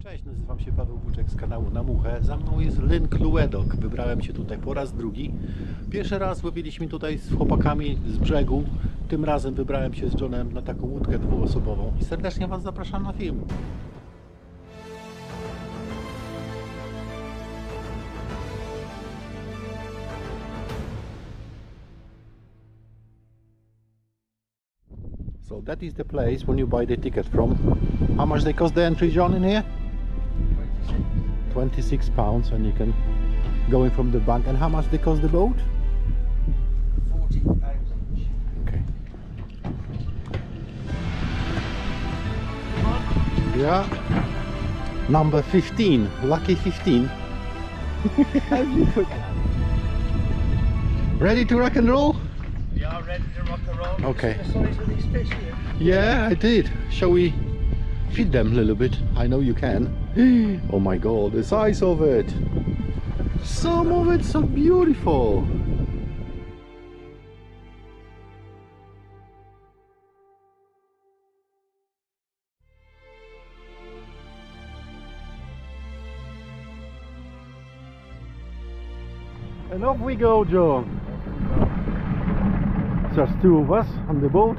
Cześć, nazywam się Paweł z kanału Na Muchę. Za mną jest Llyn Clywedog. Wybrałem się tutaj po raz drugi. Pierwszy raz łowiliśmy tutaj z chłopakami z brzegu. Tym razem wybrałem się z Johnem na taką łódkę dwuosobową i serdecznie Was zapraszam na film. So that is the place when you buy the ticket from. How much they cost the entry, John, in here? 26 pounds, and you can go in from the bank. And how much they cost the boat? 40 pounds each. Okay. Yeah. Number 15. Lucky 15. Ready to rock and roll? We are ready to rock and roll. Okay. The size of these fish here. Yeah, I did. Shall we feed them a little bit? I know you can. Oh my god, the size of it. Some of it's so beautiful. And off we go, John. Just two of us on the boat.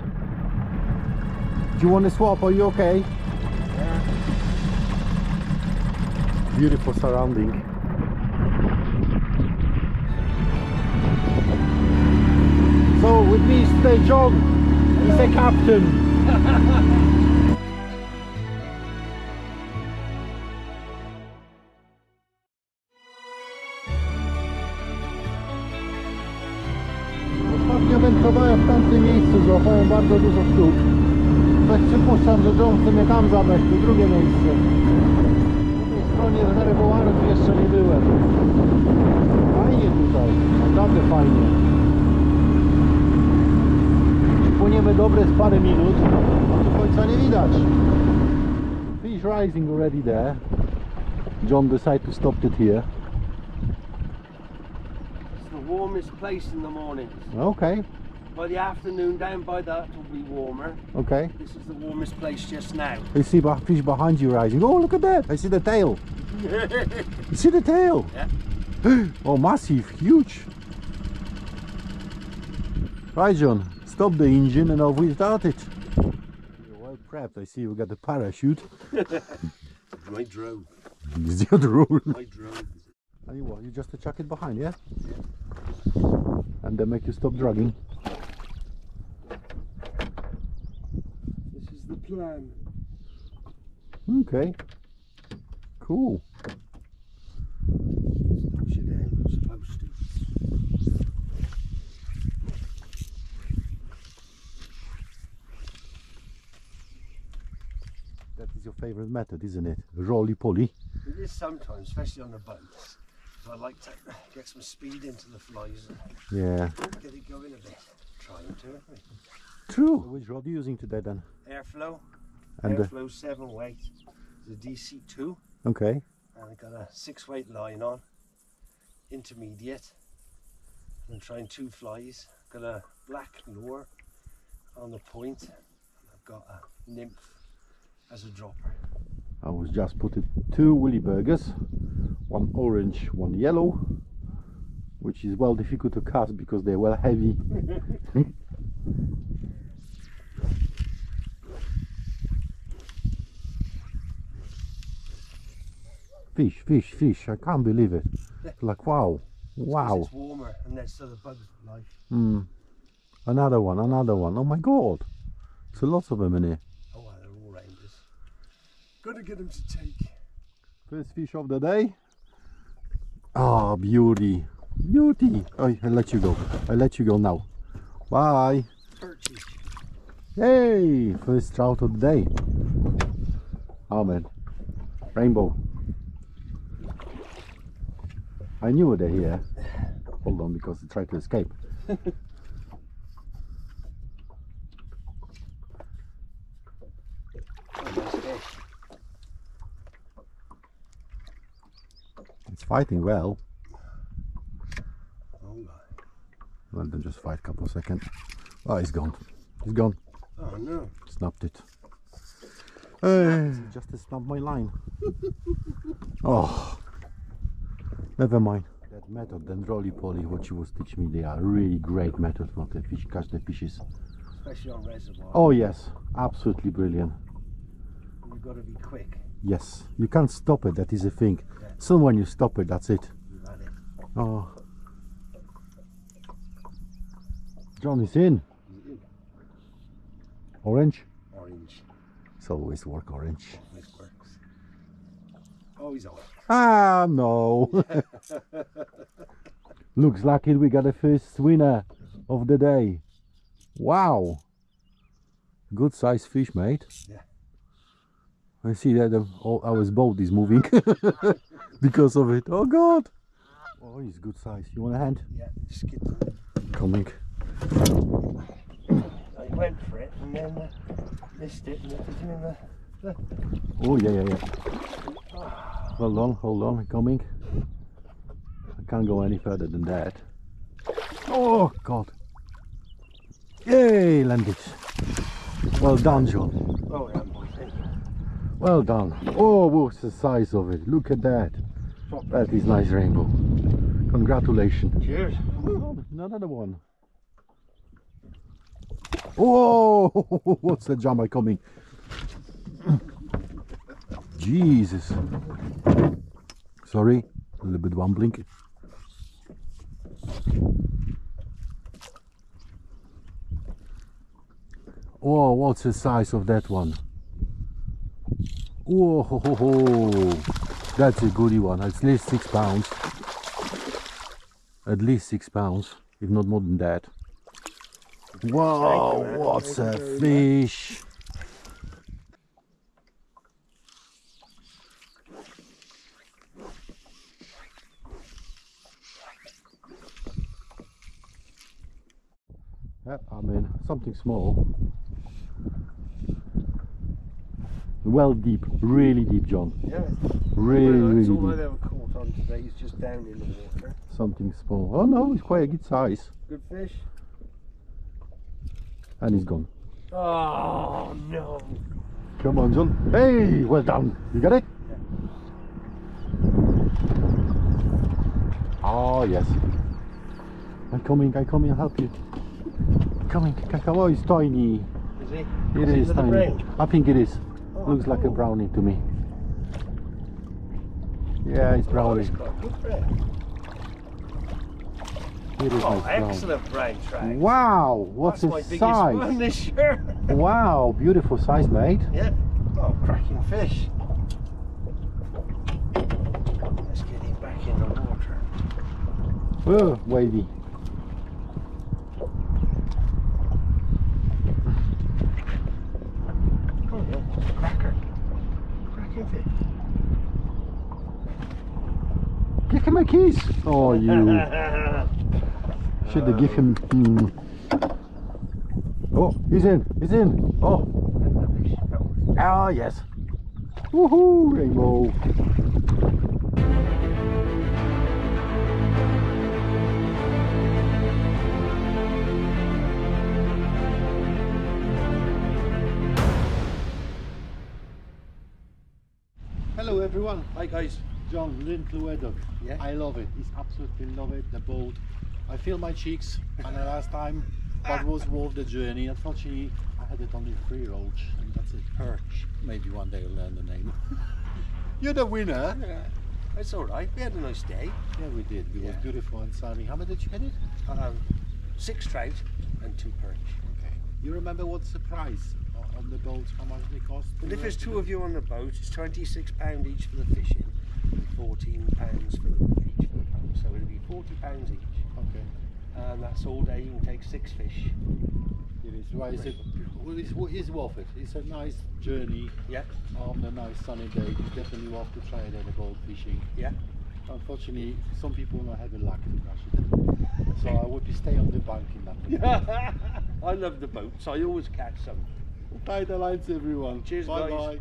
Do you want to swap? Are you okay? Yeah. Beautiful surrounding. So with me is today John. He's the captain. Ostatnio wędrowałem w tamtym miejscu, złapałem bardzo dużo sztuk. Coś przypuszczam, że John chce mnie tam zabrać, to drugie miejsce. Po tej stronie Reservoiru jeszcze nie byłem. Fajnie tutaj, naprawdę fajnie. Płyniemy dobre z parę minut, a tu końca nie widać. Fish rising already there. John decided to stop it here. It's the warmest place in the morning. Okay, By the afternoon, down by that will be warmer. okay. This is the warmest place just now. You see fish behind you rising. Oh, look at that! I see the tail. You see the tail? Yeah. Oh, massive, huge. Right, John, stop the engine and off we start it. You're well prepped. I see we got the parachute. My drone. Is the other rule. My drone. And you what? You just chuck it behind, yeah? And then make you stop dragging. This is the plan. Okay. Cool. Push it down. I'm supposed to. That is your favorite method, isn't it? Roly-poly. It is sometimes, especially on the boats. So I like to get some speed into the flies. Yeah. Get it going a bit. Trying to. True. Which rod are you using today then? Airflow. And Airflow 7 weight. It's a DC2. okay. And I got a 6 weight line on. Intermediate. I'm trying 2 flies. Got a black lure on the point. And I've got a nymph as a dropper. I was just putting 2 woolly burgers, one orange, one yellow, which is well difficult to cast because they're well heavy. Fish, fish, fish! I can't believe it. Like wow, wow. It's warmer and there's still a bug life. Another one, another one. Oh my god! So lots of them in here. Oh well, they're all rangers. Gotta get them to take. First fish of the day. Ah, beauty, beauty. Oh, I'll let you go. I'll let you go now. Bye. Perchy. Hey, first trout of the day. Oh man, rainbow. I knew they're here. Hold on, because they tried to escape. It's fighting well. Oh my. Let them just fight a couple of seconds. Oh, he's gone. He's gone. Oh no. Snapped it. Just to snap my line. Oh, never mind. That method, then roly poly, what you was teaching me, they are really great methods for the fish, catch the fishes. Especially on reservoir. Oh yes, absolutely brilliant. You've got to be quick. Yes, you can't stop it, that is a thing. Yeah. So when you stop it, that's it. You've had it. Oh. John is in. Orange? Orange. It's always work orange. Always works. Oh, he's on. Ah, no. Looks like it, we got the first winner of the day. Wow. Good size fish, mate. Yeah. I see that our boat is moving because of it. Oh God. Oh, he's good size. You want a hand? Yeah, just get them. Coming. I went for it and then missed it and it was in the... Oh yeah, yeah, yeah. Hold on, coming. I can't go any further than that. Oh God. Yay, landed. Well done, John. Oh yeah, boy, thank you. Well done. Oh, what's the size of it? Look at that. That is nice rainbow. Congratulations. Cheers. Another one. Oh, what's the jump coming? Jesus. Sorry, a little bit wobbling. Oh, what's the size of that one? Oh, ho, ho, ho. That's a goodie one. At least 6 pounds. At least 6 pounds, if not more than that. Wow, what's a fish! Yeah, I mean, something small. Well deep, really deep, John. Yeah. Really That's all deep. I've ever caught on today is just down in the water. Something small. Oh no, it's quite a good size. Good fish. And he's gone. Oh no. Come on, John. Hey, well done. You got it? Yeah. Oh, yes. I'm coming, I'll help you. Coming, oh, it's tiny. Is he? It is another tiny. brown? I think it is. Oh, Looks like a cool. brownie to me. Yeah, it's Oh, brownie. it's quite good brown. It is Oh, nice brown. excellent brown trout. Wow, what's That's my his biggest size? one this year. Wow, beautiful size, mate. Yeah. Oh, cracking fish. Let's get him back in the water. Oh, wavy. Oh, yeah. Cracker. Cracking fish. Give him a kiss. Oh, you. Should have given him. Oh, he's in. He's in. Oh. Ah, yes. Woohoo, rainbow. Hello everyone. Hi guys. John, Llyn Clywedog. Yeah. I love it. It's absolutely love it. The boat. I feel my cheeks. And the last time that was worth the journey. Unfortunately, I had it only 3 roach, and that's it. Perch. Maybe one day I'll learn the name. You're the winner. Yeah. It's all right. We had a nice day. Yeah, we did. It was Yeah. beautiful and sunny. How many did you get it? 6 trout and 2 perch. Okay. You remember what's the price on the boat? How much they cost? And if there's 2 of you on the boat, it's £26 each for the fishing and £14 for each for the boat. So it'll be £40 each. Okay. And that's all day. You can take 6 fish. It is. Why is it? Well, it's worth it. It's a nice journey Yeah. on a nice sunny day. It's definitely worth to try it at the boat fishing. Yeah. Unfortunately, some people not have the luck to catch it. So I would stay on the bank in that case. I love the boats. I always catch some. Tie the lines, everyone. Cheers, bye guys. bye.